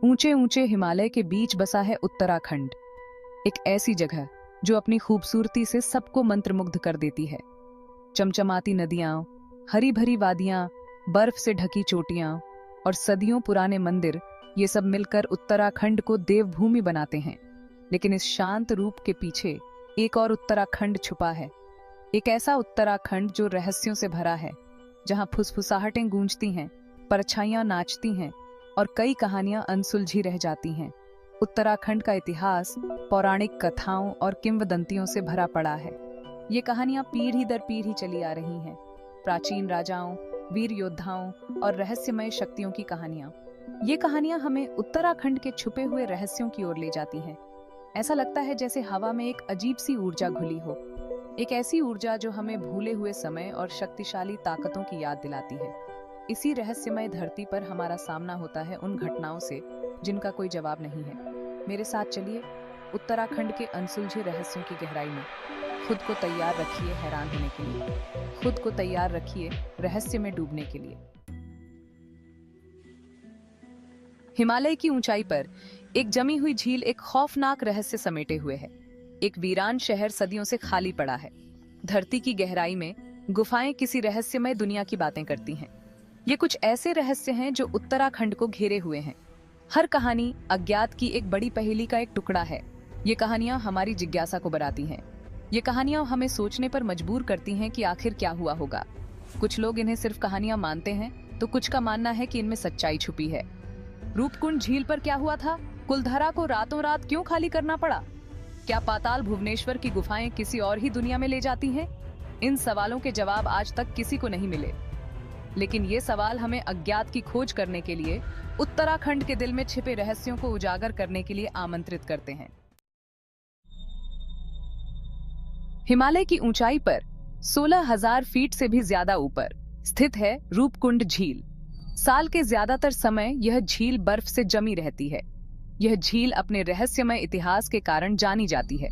ऊंचे ऊंचे हिमालय के बीच बसा है उत्तराखंड। एक ऐसी जगह जो अपनी खूबसूरती से सबको मंत्रमुग्ध कर देती है। चमचमाती नदियां, हरी भरी वादियां, बर्फ से ढकी चोटियां और सदियों पुराने मंदिर, ये सब मिलकर उत्तराखंड को देवभूमि बनाते हैं। लेकिन इस शांत रूप के पीछे एक और उत्तराखंड छुपा है। एक ऐसा उत्तराखंड जो रहस्यों से भरा है, जहां फुसफुसाहटें गूंजती हैं, परछाइयां नाचती हैं और कई कहानियां अनसुलझी रह जाती हैं। उत्तराखंड का इतिहास पौराणिक कथाओं और किंवदंतियों से भरा पड़ा है। ये कहानियां पीढ़ी दर पीढ़ी चली आ रही हैं। प्राचीन राजाओं, वीर योद्धाओं और रहस्यमय शक्तियों की कहानियां। ये कहानियां हमें उत्तराखंड के छुपे हुए रहस्यों की ओर ले जाती हैं। ऐसा लगता है जैसे हवा में एक अजीब सी ऊर्जा घुली हो, एक ऐसी ऊर्जा जो हमें भूले हुए समय और शक्तिशाली ताकतों की याद दिलाती है। इसी रहस्यमय धरती पर हमारा सामना होता है उन घटनाओं से जिनका कोई जवाब नहीं है। मेरे साथ चलिए उत्तराखंड के अनसुलझे रहस्यों की गहराई में। खुद को तैयार रखिए हैरान होने के लिए, खुद को तैयार रखिए रहस्य में डूबने के लिए। हिमालय की ऊंचाई पर एक जमी हुई झील एक खौफनाक रहस्य समेटे हुए है। एक वीरान शहर सदियों से खाली पड़ा है। धरती की गहराई में गुफाएं किसी रहस्यमय दुनिया की बातें करती हैं। ये कुछ ऐसे रहस्य हैं जो उत्तराखंड को घेरे हुए हैं। हर कहानी अज्ञात की एक बड़ी पहेली का एक टुकड़ा है। ये कहानियां हमारी जिज्ञासा को बढ़ाती हैं। ये कहानियां हमें सोचने पर मजबूर करती हैं कि आखिर क्या हुआ होगा। कुछ लोग इन्हें सिर्फ कहानियां मानते हैं, तो कुछ का मानना है कि इनमें सच्चाई छुपी है। रूपकुंड झील पर क्या हुआ था? कुलधरा को रातों रात क्यों खाली करना पड़ा? क्या पाताल भुवनेश्वर की गुफाएं किसी और ही दुनिया में ले जाती हैं? इन सवालों के जवाब आज तक किसी को नहीं मिले। लेकिन ये सवाल हमें अज्ञात की खोज करने के लिए, उत्तराखंड के दिल में छिपे रहस्यों को उजागर करने के लिए आमंत्रित करते हैं। हिमालय की ऊंचाई पर 16,000 फीट से भी ज्यादा ऊपर स्थित है रूपकुंड झील। साल के ज्यादातर समय यह झील बर्फ से जमी रहती है। यह झील अपने रहस्यमय इतिहास के कारण जानी जाती है।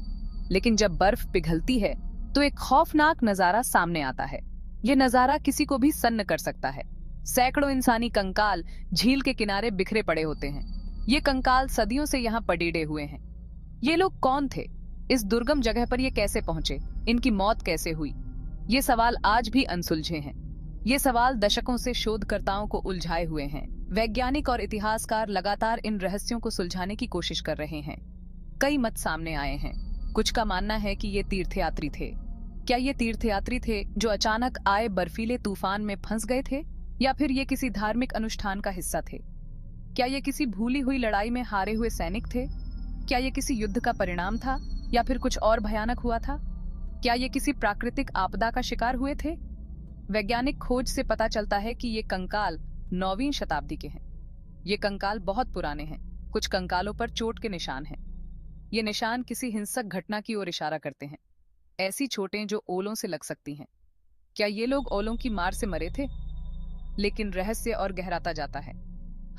लेकिन जब बर्फ पिघलती है तो एक खौफनाक नजारा सामने आता है। यह नजारा किसी को भी सन्न कर सकता है। सैकड़ों इंसानी कंकाल झील के किनारे बिखरे पड़े होते हैं। ये कंकाल सदियों से यहाँ पडीडे हुए हैं। ये लोग कौन थे? इस दुर्गम जगह पर ये कैसे पहुंचे? इनकी मौत कैसे हुई? ये सवाल आज भी अनसुलझे हैं। ये सवाल दशकों से शोधकर्ताओं को उलझाए हुए हैं। वैज्ञानिक और इतिहासकार लगातार इन रहस्यों को सुलझाने की कोशिश कर रहे हैं। कई मत सामने आए हैं। कुछ का मानना है कि ये तीर्थयात्री थे। क्या ये तीर्थयात्री थे जो अचानक आए बर्फीले तूफान में फंस गए थे, या फिर ये किसी धार्मिक अनुष्ठान का हिस्सा थे? क्या ये किसी भूली हुई लड़ाई में हारे हुए सैनिक थे? क्या ये किसी युद्ध का परिणाम था, या फिर कुछ और भयानक हुआ था? क्या ये किसी प्राकृतिक आपदा का शिकार हुए थे? वैज्ञानिक खोज से पता चलता है कि ये कंकाल 9वीं शताब्दी के हैं। ये कंकाल बहुत पुराने हैं। कुछ कंकालों पर चोट के निशान हैं। ये निशान किसी हिंसक घटना की ओर इशारा करते हैं। ऐसी चोटें जो ओलों से लग सकती हैं। क्या ये लोग ओलों की मार से मरे थे? लेकिन रहस्य और गहराता जाता है।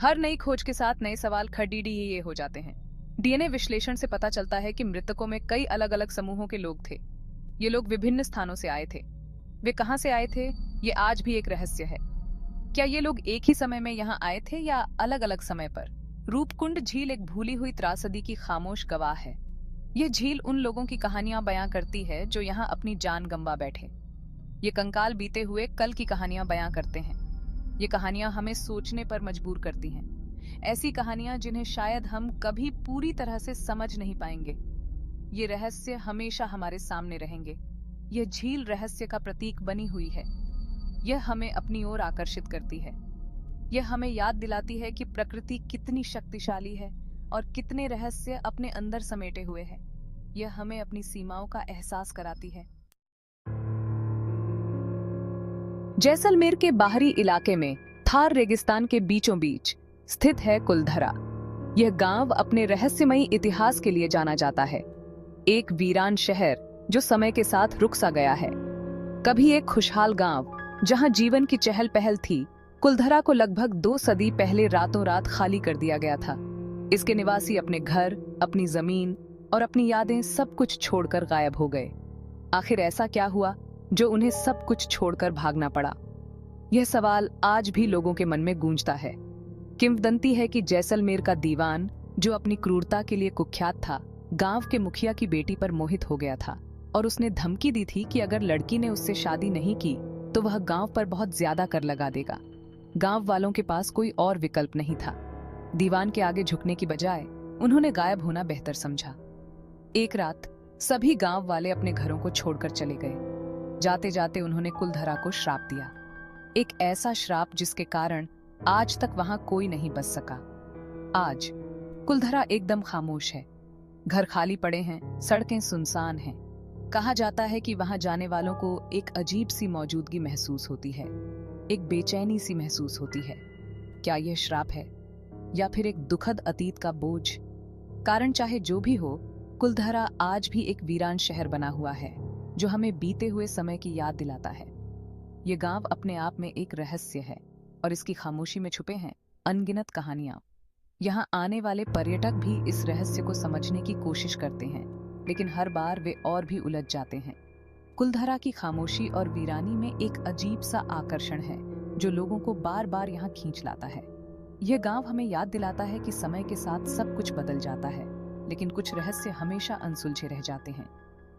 हर नई खोज के साथ नए सवाल खड़ीडी ये हो जाते हैं। डीएनए विश्लेषण से पता चलता है कि मृतकों में कई अलग अलग समूहों के लोग थे। ये लोग विभिन्न स्थानों से आए थे। वे कहां से आए थे, ये आज भी एक रहस्य है। क्या ये लोग एक ही समय में यहाँ आए थे या अलग अलग समय पर? रूपकुंड झील एक भूली हुई त्रासदी की खामोश गवाह है। यह झील उन लोगों की कहानियां बयां करती है जो यहाँ अपनी जान गंवा बैठे। ये कंकाल बीते हुए कल की कहानियां बयां करते हैं। ये कहानियां हमें सोचने पर मजबूर करती हैं। ऐसी कहानियां जिन्हें शायद हम कभी पूरी तरह से समझ नहीं पाएंगे। ये रहस्य हमेशा हमारे सामने रहेंगे। यह झील रहस्य का प्रतीक बनी हुई है। यह हमें अपनी ओर आकर्षित करती है। यह हमें याद दिलाती है कि प्रकृति कितनी शक्तिशाली है और कितने रहस्य अपने अंदर समेटे हुए हैं। यह हमें अपनी सीमाओं का एहसास कराती है। जैसलमेर के बाहरी इलाके में थार रेगिस्तान के बीचों बीच स्थित है कुलधरा। यह गांव अपने रहस्यमयी इतिहास के लिए जाना जाता है। एक वीरान शहर जो समय के साथ रुक सा गया है। कभी एक खुशहाल गांव जहां जीवन की चहल पहल थी, कुलधरा को लगभग 2 सदी पहले रातों रात खाली कर दिया गया था। इसके निवासी अपने घर, अपनी जमीन और अपनी यादें सब कुछ छोड़कर गायब हो गए। आखिर ऐसा क्या हुआ जो उन्हें सब कुछ छोड़कर भागना पड़ा? यह सवाल आज भी लोगों के मन में गूंजता है। किंवदंती है कि जैसलमेर का दीवान, जो अपनी क्रूरता के लिए कुख्यात था, गांव के मुखिया की बेटी पर मोहित हो गया था और उसने धमकी दी थी कि अगर लड़की ने उससे शादी नहीं की तो वह गांव पर बहुत ज्यादा कर लगा देगा। गांव वालों के पास कोई और विकल्प नहीं था। दीवान के आगे झुकने की बजाय उन्होंने गायब होना बेहतर समझा। एक रात सभी गांव वाले अपने घरों को छोड़कर चले गए। जाते जाते उन्होंने कुलधरा को श्राप दिया, एक ऐसा श्राप जिसके कारण आज तक वहां कोई नहीं बच सका। आज कुलधरा एकदम खामोश है। घर खाली पड़े हैं, सड़कें सुनसान हैं। कहा जाता है कि वहां जाने वालों को एक अजीब सी मौजूदगी महसूस होती है, एक बेचैनी सी महसूस होती है। क्या यह श्राप है या फिर एक दुखद अतीत का बोझ? कारण चाहे जो भी हो, कुलधरा आज भी एक वीरान शहर बना हुआ है जो हमें बीते हुए समय की याद दिलाता है। यह गांव अपने आप में एक रहस्य है और इसकी खामोशी में छुपे हैं अनगिनत कहानियां। यहाँ आने वाले पर्यटक भी इस रहस्य को समझने की कोशिश करते हैं, लेकिन हर बार वे और भी उलझ जाते हैं। कुलधरा की खामोशी और वीरानी में एक अजीब सा आकर्षण है जो लोगों को बार बार यहाँ खींच लाता है। यह गांव हमें याद दिलाता है कि समय के साथ सब कुछ बदल जाता है, लेकिन कुछ रहस्य हमेशा अनसुलझे रह जाते हैं।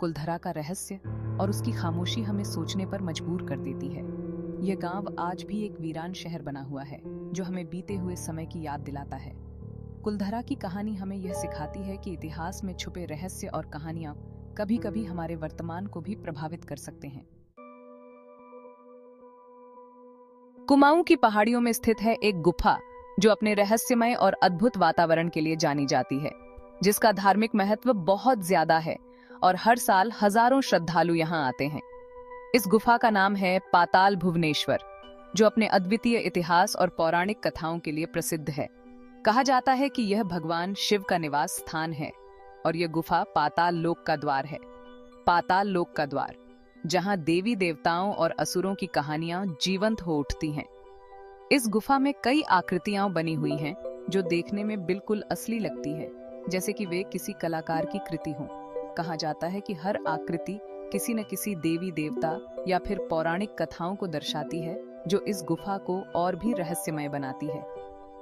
कुलधरा का रहस्य और उसकी खामोशी हमें सोचने पर मजबूर कर देती है। यह गांव आज भी एक वीरान शहर बना हुआ है जो हमें बीते हुए समय की याद दिलाता है। कुलधरा की कहानी हमें यह सिखाती है कि इतिहास में छुपे रहस्य और कहानियां कभी-कभी हमारे वर्तमान को भी प्रभावित कर सकते हैं। कुमाऊं की पहाड़ियों में स्थित है एक गुफा जो अपने रहस्यमय और अद्भुत वातावरण के लिए जानी जाती है, जिसका धार्मिक महत्व बहुत ज्यादा है और हर साल हजारों श्रद्धालु यहाँ आते हैं। इस गुफा का नाम है पाताल भुवनेश्वर, जो अपने अद्वितीय इतिहास और पौराणिक कथाओं के लिए प्रसिद्ध है। कहा जाता है कि यह भगवान शिव का निवास स्थान है और यह गुफा पाताल लोक का द्वार है। पाताल लोक का द्वार, जहां देवी देवताओं और असुरों की कहानियां जीवंत हो उठती हैं। इस गुफा में कई आकृतियां बनी हुई हैं जो देखने में बिल्कुल असली लगती है, जैसे कि वे किसी कलाकार की कृति हों। कहा जाता है कि हर आकृति किसी न किसी देवी देवता या फिर पौराणिक कथाओं को दर्शाती है, जो इस गुफा को और भी रहस्यमय बनाती है।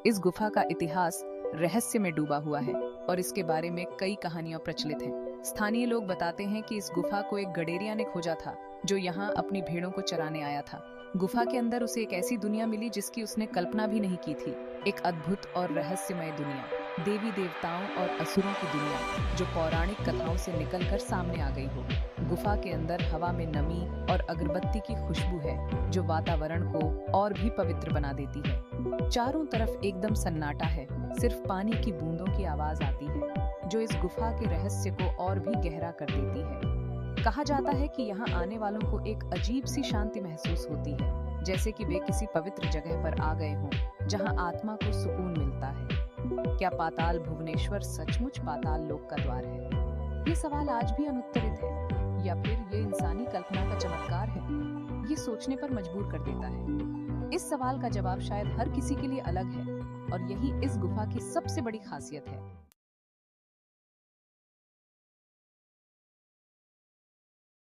इस गुफा का इतिहास रहस्य में डूबा हुआ है और इसके बारे में कई कहानियां प्रचलित हैं। स्थानीय लोग बताते हैं कि इस गुफा को एक गडेरिया ने खोजा था जो यहाँ अपनी भेड़ों को चराने आया था। गुफा के अंदर उसे एक ऐसी दुनिया मिली जिसकी उसने कल्पना भी नहीं की थी, एक अद्भुत और रहस्यमय दुनिया, देवी देवताओं और असुरों की दुनिया जो पौराणिक कथाओं से निकलकर सामने आ गई हो। गुफा के अंदर हवा में नमी और अगरबत्ती की खुशबू है जो वातावरण को और भी पवित्र बना देती है। चारों तरफ एकदम सन्नाटा है, सिर्फ पानी की बूंदों की आवाज आती है जो इस गुफा के रहस्य को और भी गहरा कर देती है। कहा जाता है कि यहाँ आने वालों को एक अजीब सी शांति महसूस होती है, जैसे कि वे किसी पवित्र जगह पर आ गए हों जहाँ आत्मा को सुकून मिलता है। क्या पाताल भुवनेश्वर सचमुच पाताल लोक का द्वार है? ये सवाल आज भी अनुत्तरित है, या फिर ये इंसानी कल्पना का चमत्कार है? ये सोचने पर मजबूर कर देता है। इस सवाल का जवाब शायद हर किसी के लिए अलग है और यही इस गुफा की सबसे बड़ी खासियत है।